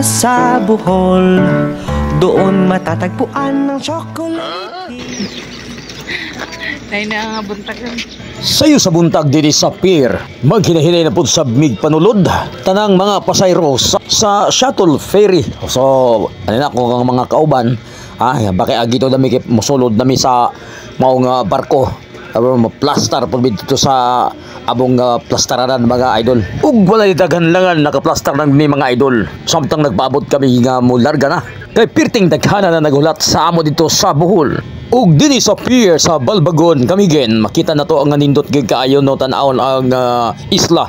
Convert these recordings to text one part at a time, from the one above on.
sa Bohol, doon matatagpuan ng chocolate. Nay na nga buntagan. Sayo sa buntag diri sa pier, maghinahinay na po sa panulod tanang mga pasayro sa shuttle ferry. So, ano na kung ang mga kauban, bakit agito dami kay mosulod nami sa maong barko. Maplastar po dito sa abong plastaranan mga idol. Ug wala ditagan langan nakaplastar ng ni mga idol. Samtang nagpaabot kami nga mo larga na. Kay pirting daghana na nagulat sa amo dito sa Bohol. Ug dinhi sa pier sa Balbagon kami gen makita na to ang nindot gid kaayo no tan-awon ang isla.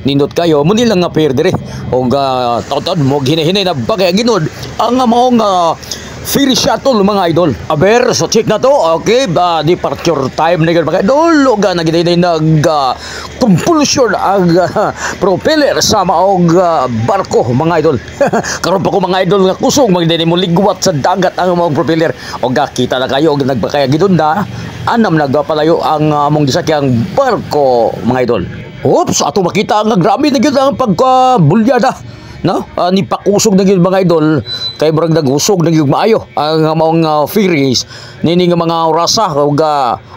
Nindot kayo mo nilang nga pier dire. Ug taud-taud mo hinahinay na bagay ginod ang maong ferry shuttle mga idol. Aber, so check na to. Okay, departure time na mga idol. Uga na ginay compulsion ang propeller sa maog barko mga idol. Karon pa ko mga idol nga kusog magdini mo ligwat sa dagat ang maog propeller. Uga kita na kayo og nagbakaya gidunda. Anam nagpalayo ang among gisakyang barko mga idol. Oops, ato makita nga grabe na gyud ang pagkabulyada. Ni pakusog na gyud mga idol kay murag nagusog na gyud maayo ang maong ferries nini nga mga orasa ug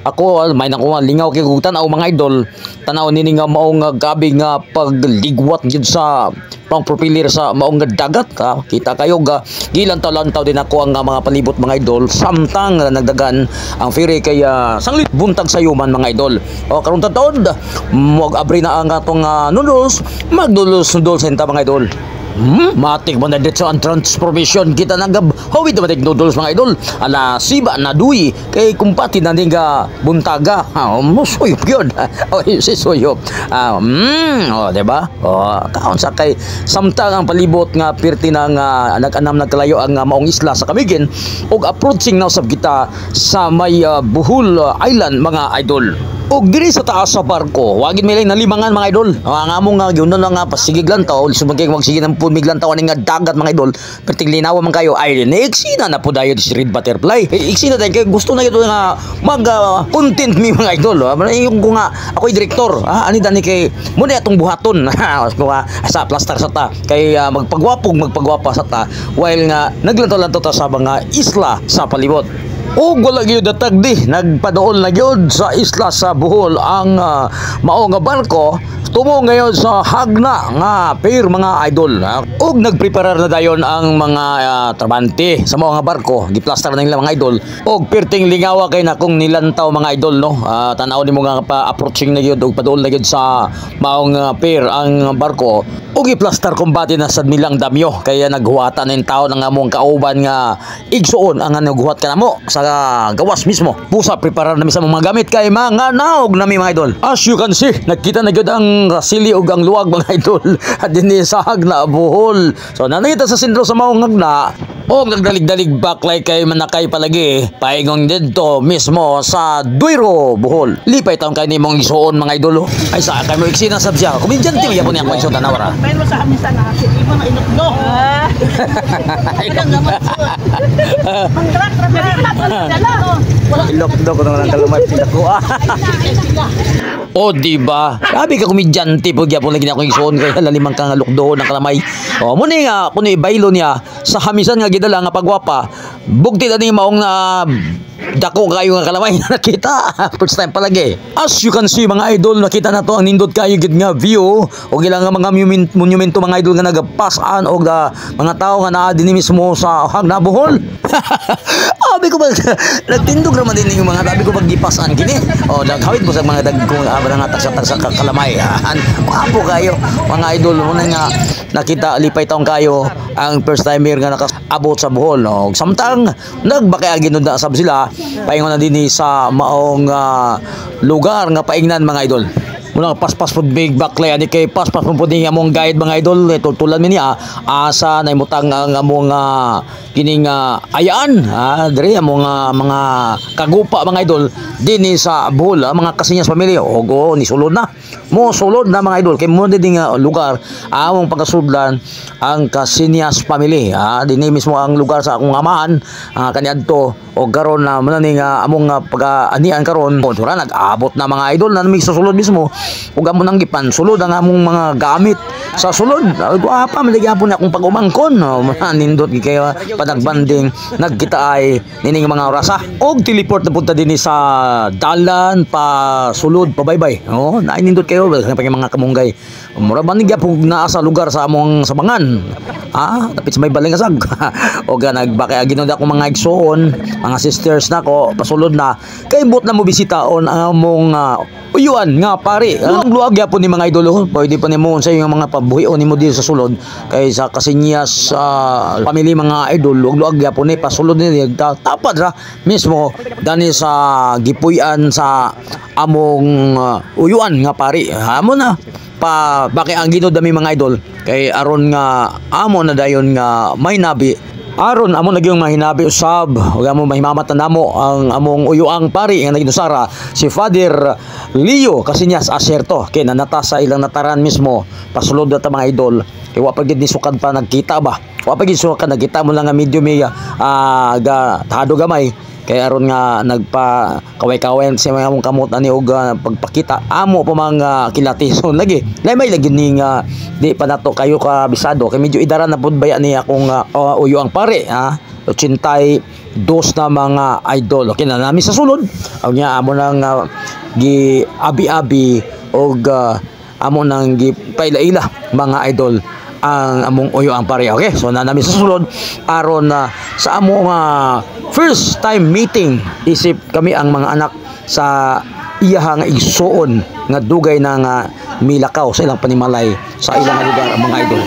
ako may nako lingaw kay kung tan-aw mga idol tan-aw nini nga maong gabi nga pagligwat gyud sa pang propeller sa maong dagat. Kita kayo gilantaw-lantaw din ako ang mga palibot mga idol samtang nagdagan ang ferry kay sanglit buntag sa yuman mga idol. Karon taon mag-abri na ang atong noodles magdulos-dulos sa mga idol. Matik mo na dito ang transformation kita nagab hawid na matik noodles mga idol ala siba na duy kay kumpati na nga buntaga musuyop yun si suyop diba kaon sa kay samtang ang palibot nga pirti na nga nag-anam nagkalayo ang maong isla sa Camiguin ug approaching na usab kita sa may Bohol Island mga idol. Og diri sa taas sa barko, wagin may lang nalimangan mga idol. Ang among nga gyud nga pasigig lang taw, sumagay magsige ng pumig lang taw nga dagat mga idol. Perting linaw man kayo ay neexina na po dayon si Red Butterfly. Eksina tay kay gusto na gyud nga mag content mi mga idol. Yung ko nga ako'y direktor, ani dani kay mo na atong buhaton. Sa plaster sa ta kay magpagwapa sa ta while nga naglantaw-lantaw ta sa mga isla sa palibot. Wala gyud datagdi nagpadool na gyud sa isla sa Bohol ang mao nga barko tumo ngayon sa hagna nga pier mga idol. Nagpreparar na dayon ang mga trabante sa mao nga barko giplastar na nila mga idol og pirting lingawa kay na kung nilantaw mga idol no. Tan-aw nimo nga approaching na gyud og padool na gyud sa mao nga pier ang barko og giplastar kumbati na sad nilang damyo kaya naghuwatan ning tawo ng among kauban nga igsuon ang naghuwat kanamo sa gawas mismo. Pusa preparar nami sa mga gamit kay mga naog nami mga idol. As you can see, nakita na gyud ang rasili ug ang luwag mga idol dinhi sa hagna Bohol. So nanita sa sentro sa maong hagna og nagdalig-dalig baklay kay manakay palagi paingon didto mismo sa Duiro Bohol. Lipay taon kay nimong isuon mga idol. Ay sa kay mo eksena sab siya. Kumidyante ya po niya ko isuon tanawara. Pero sa amin sana si ibo na inokno. Ilok-dok ko nang kalamay pinako. Diba? Sabi ka kumidyante po gyapon lagi na akong isuon kay lalimang kang lukdoon ng kalamay. Muni nga kuno ibaylo niya sa hamisan nga gidala nga pagwapa. Bugti na ni maong na dako kayo nga kalamay nakita first time palagi. As you can see mga idol nakita na to ang nindot kayo gid nga view o ilang nga mga monumento mga idol nga nagapasan og mga tao nga naa dinhi mismo sa hagna Bohol. Abi ko ba nagtindog raman din yung mga tabi ko paggipasan kini naghawid ko sa mga dagkong nga tagsa kalamay. Papo kayo mga idol mo na nga nakita lipay taong kayo ang first timer nga nakaabot sa Bohol samtang nagbakay ginod na sab sila paingon na din sa maong lugar nga paingnan mga idol. Muna paspas po big baklay ani kay paspas po din among guide mga idol tutulan mi niya asa na imutang ang among kining ayaan diri among mga kagupa mga idol dinhi sa Bohol mga kasinyas pamilya ogo ni sulod na mo sulod na mga idol kay mo din nga lugar among pagkasudlan ang Kasinyas family dinhi mismo ang lugar sa akong amahan kaniadto o karon na man ni nga among pag-anian karon tura nag-abot na mga idol na mi susulod mismo ug amon ang gipan sulod ang among mga gamit sa sulod. Guwapa maligapon akong pag-umangkon. Nindot kayo panagbanding nagkita ay nining mga orasa. Og teleport na punta din sa dalan pa sulod pa baybay. Oh, nainindot kayo pa mga kamunggay. Mura man gyapon naa sa lugar sa among sabangan. Tapit sa may balingasag. Og nagbakay ginod ako mga igsoon, mga sisters nako pasulod na kay bot na mo bisitaon ang among uyuan nga pare. Ang luag yapon ni mga idolo, pwede pa nimo sa yung mga pabuhion nimo dito sa sulod kay sa kasinyas pamili mga idol, ug luag yapon ni pasulod ni tapad ra mismo dani sa gipuy-an sa among uyuan nga pare. Amo na pa baki ang ginod dami mga idol kay aron nga amo na dayon nga may nabi aron amo nagyong mahinabi usab ug amo mahimamatan namo ang among uyuang pari nga nagdusara si Father Leo Kasinyas Aserto kay nanata sa ilang nataran mismo pasulod ta mga idol kay wa pa gid ni sukad pa nagkita ba wa pa gid sukad nagkita mo lang nga medyo may tahado gamay kay aron nga nagpa kaway-kaway sa mga among kamot ani og pagpakita amo pa mga kilatison lagi may lagi ni nga di pa nato kayo ka bisado kay medyo idaran na pud baya ni akong uyuang pare 82 na mga idol okay na nami sa sulod og nya amo nang gi abi-abi og amo nang gi paila-ila mga idol ang among uyuang pare okay so na nami sa sulod aron sa among first time meeting isip kami ang mga anak sa iyahang igsuon nga dugay na nga milakaw sa ilang panimalay sa ilang lugar ang mga idol.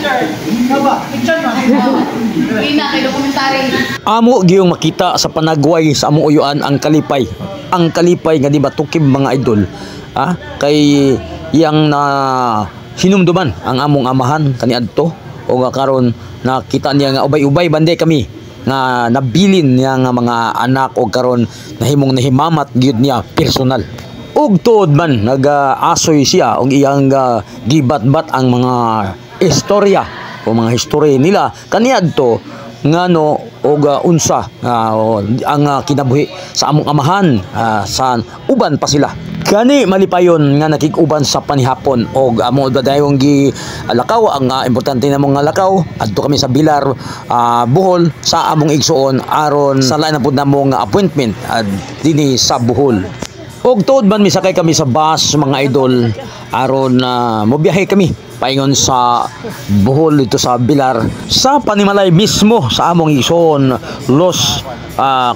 Amo giyong makita sa panagway sa among uyuan ang kalipay. Ang kalipay nga di ba tukib mga idol. Kay iyang na hinumduman ang among amahan kaniadto o nga karon nakita niya nga ubay-ubay bande kami nga nabilin niya nga mga anak og karon nahimong nahimamat gyud niya personal og tuod man nag-asoy siya og iyang gibat-bat ang mga istorya o mga history nila kaniadto ngano og unsa ang kinabuhi sa among amahan sa uban pa sila kani malipayon nga nakig-uban sa panihapon og amo dadayong gi lakaw ang importante namong nga lakaw adto kami sa Bilar Bohol sa among igsuon aron sa lain na pud namong appointment dinhi sa Bohol og tuod man misakay kami sa bus mga idol aron mobiyahe kami paingon sa Bohol dito sa Bilar sa panimalay mismo sa among igsuon Los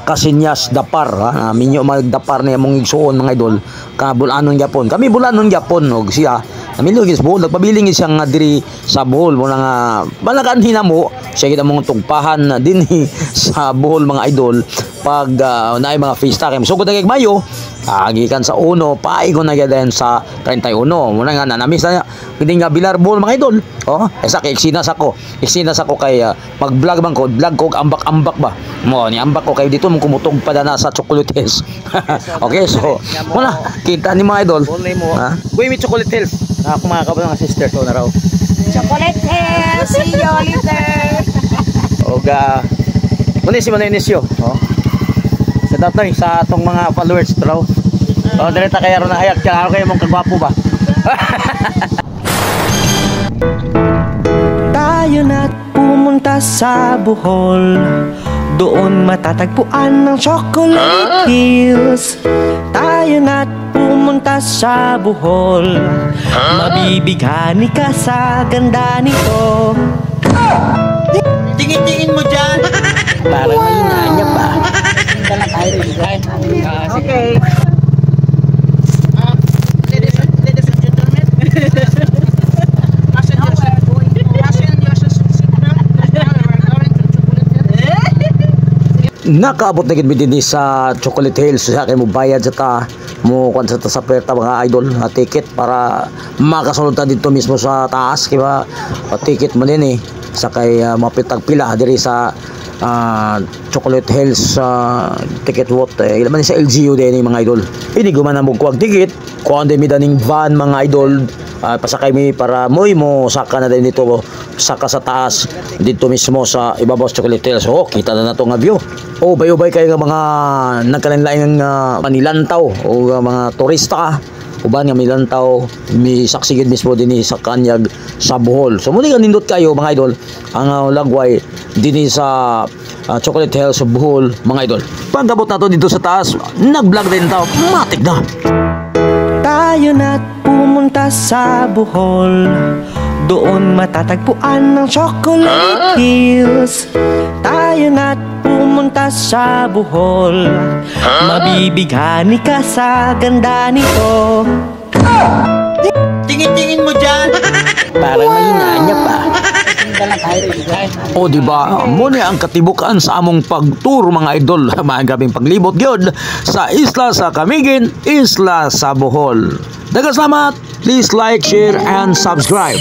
Kasinyas Dapar minyo magdapar ni among igsuon mga idol kabulanon gyapon kami bulanon gyapon og siya namilugis Bohol nagpabiling siya nga diri sa Bohol mo nga balakan hinamo siya gid among tugpahan dinhi sa Bohol mga idol pag naay mga fiesta kay sugod na kay Mayo gikan sa 1 paigon na gyud sa 31 mo nga nanamis na hindi nga Bilar Bohol mga idol sa kay iksinas ako kay mag-vlog man ko vlog ko ambak-ambak ba mo ni ambak ko kay dito mo kumutog pa na sa Chocolate Hills okay so wala kita ni mga idol Boy mi Chocolate Hills ako mga kabang sister to na raw Chocolate Hills, see you later. og kunin si Manoy sa tatay sa atong mga followers to raw direta kaya ron na hayak kaya kayo mong kagwapo ba Tayo na't pumunta sa Bohol, doon matatagpuan ng Chocolate Hills. Tayo na't pumunta sa Bohol, mabibighani ka sa ganda nito. tingin mo dyan parang may niya pa Okay. nakaabot na gid dinhi sa Chocolate Hills sa kay mo bayad sa ta mo kon sa perta mga idol ticket para makasulod ta dito mismo sa taas kay ba ticket mo din sa kay mapitag pila diri sa Chocolate Hills ticket what ilan man sa LGU din mga idol ini guman na mo kuwag ticket kuan din mi daning van mga idol pasakay mi para mo saka na din dito saka sa taas dito mismo sa ibabaw sa Chocolate Hills kita na nato nga view bay-ubay kayo nga mga nagkalain-laing manilantaw o mga turista uban nga milantaw mi saksigid mismo dinhi sa Kanyag sa Bohol. So muli nindot kayo mga idol ang lagway dinhi sa Chocolate Hills sa Bohol mga idol. Pagdabot nato dito sa taas, nag-vlog din tayo, matik na. Tayo na't pumunta sa Bohol, doon matatagpuan ng Chocolate Hills. Tayo na't pumunta sa Bohol, mabibighani ka sa ganda nito. Tingin-tingin mo dyan. Parang mahina pa. O di ba? Muna ang katibukan sa among pagtour mga idol, magabing paglibot gyud sa isla sa Camiguin, isla sa Bohol. Daghang salamat. Please like, share and subscribe.